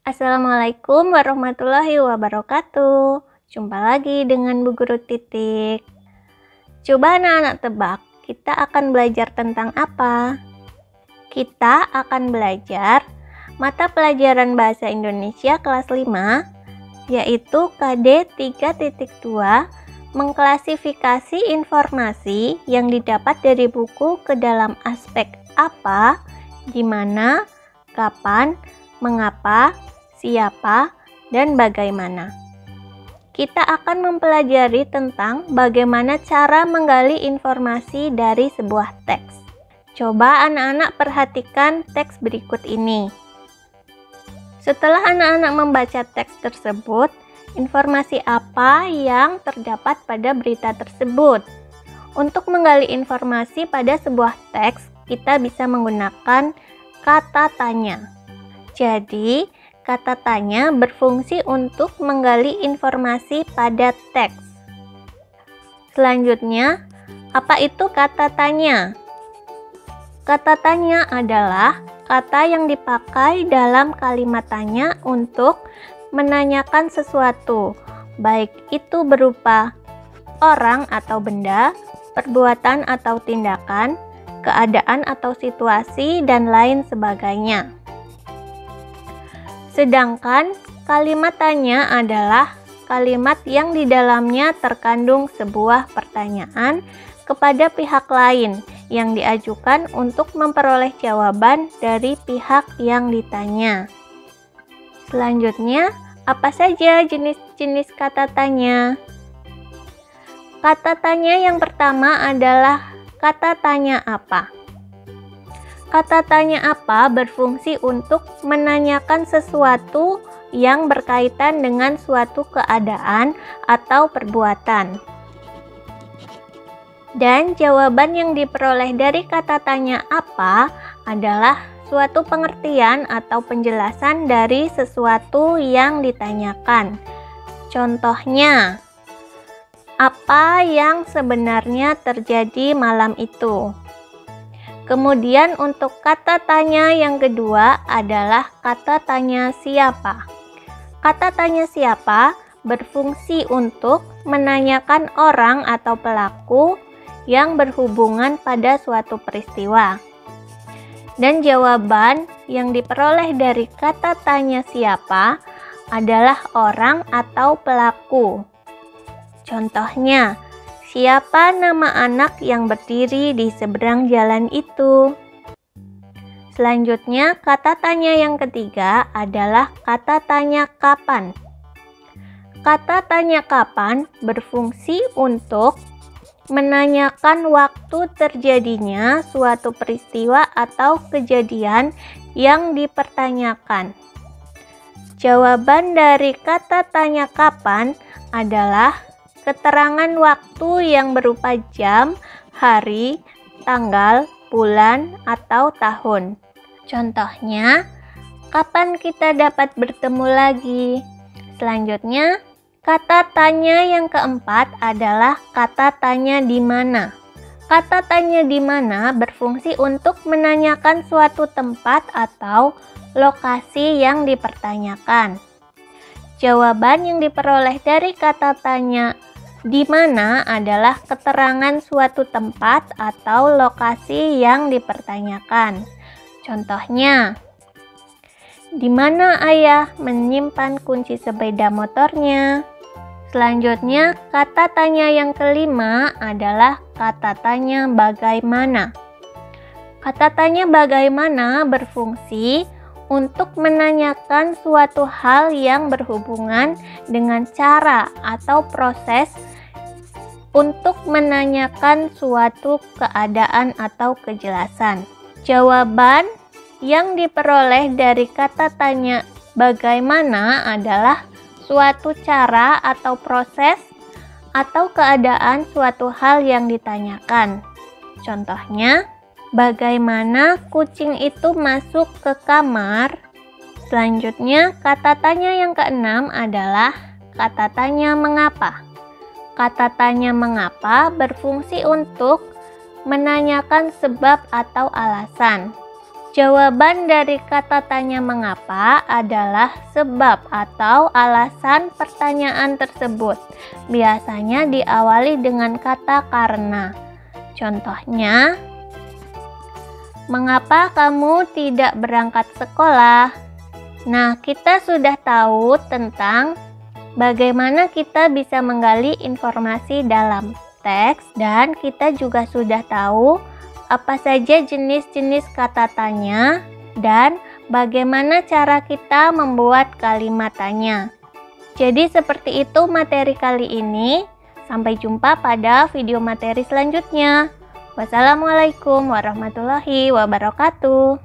Assalamualaikum warahmatullahi wabarakatuh. Jumpa lagi dengan Bu Guru Titik. Coba anak-anak tebak, kita akan belajar tentang apa? Kita akan belajar mata pelajaran Bahasa Indonesia kelas 5, yaitu KD 3.2, mengklasifikasi informasi yang didapat dari buku ke dalam aspek apa, di mana, kapan, mengapa, siapa, dan bagaimana. Kita akan mempelajari tentang bagaimana cara menggali informasi dari sebuah teks. Coba anak-anak perhatikan teks berikut ini. Setelah anak-anak membaca teks tersebut, informasi apa yang terdapat pada berita tersebut? Untuk menggali informasi pada sebuah teks, kita bisa menggunakan kata tanya. Jadi, kata tanya berfungsi untuk menggali informasi pada teks. Selanjutnya, apa itu kata tanya? Kata tanya adalah kata yang dipakai dalam kalimat tanya untuk menanyakan sesuatu, baik itu berupa orang atau benda, perbuatan atau tindakan, keadaan atau situasi, dan lain sebagainya. Sedangkan kalimat tanya adalah kalimat yang di dalamnya terkandung sebuah pertanyaan kepada pihak lain yang diajukan untuk memperoleh jawaban dari pihak yang ditanya. Selanjutnya, apa saja jenis-jenis kata tanya? Kata tanya yang pertama adalah kata tanya apa. Kata tanya apa berfungsi untuk menanyakan sesuatu yang berkaitan dengan suatu keadaan atau perbuatan. Dan jawaban yang diperoleh dari kata tanya apa adalah suatu pengertian atau penjelasan dari sesuatu yang ditanyakan. Contohnya, apa yang sebenarnya terjadi malam itu? Kemudian untuk kata tanya yang kedua adalah kata tanya siapa. Kata tanya siapa berfungsi untuk menanyakan orang atau pelaku yang berhubungan pada suatu peristiwa. Dan jawaban yang diperoleh dari kata tanya siapa adalah orang atau pelaku. Contohnya, siapa nama anak yang berdiri di seberang jalan itu? Selanjutnya, kata tanya yang ketiga adalah kata tanya kapan. Kata tanya kapan berfungsi untuk menanyakan waktu terjadinya suatu peristiwa atau kejadian yang dipertanyakan. Jawaban dari kata tanya kapan adalah keterangan waktu yang berupa jam, hari, tanggal, bulan, atau tahun. Contohnya, kapan kita dapat bertemu lagi? Selanjutnya, kata tanya yang keempat adalah kata tanya di mana. Kata tanya di mana berfungsi untuk menanyakan suatu tempat atau lokasi yang dipertanyakan. Jawaban yang diperoleh dari kata tanya di mana adalah keterangan suatu tempat atau lokasi yang dipertanyakan. Contohnya, di mana ayah menyimpan kunci sepeda motornya? Selanjutnya, kata tanya yang kelima adalah kata tanya bagaimana. Kata tanya bagaimana berfungsi untuk menanyakan suatu hal yang berhubungan dengan cara atau proses untuk menanyakan suatu keadaan atau kejelasan. Jawaban yang diperoleh dari kata tanya bagaimana adalah suatu cara atau proses atau keadaan suatu hal yang ditanyakan. Contohnya, bagaimana kucing itu masuk ke kamar? Selanjutnya, kata tanya yang keenam adalah kata tanya mengapa. Kata tanya mengapa berfungsi untuk menanyakan sebab atau alasan. Jawaban dari kata tanya mengapa adalah sebab atau alasan pertanyaan tersebut. Biasanya diawali dengan kata karena. Contohnya, mengapa kamu tidak berangkat sekolah? Nah, kita sudah tahu tentang bagaimana kita bisa menggali informasi dalam teks, dan kita juga sudah tahu apa saja jenis-jenis kata tanya dan bagaimana cara kita membuat kalimat tanya. Jadi seperti itu materi kali ini. Sampai jumpa pada video materi selanjutnya. Wassalamualaikum warahmatullahi wabarakatuh.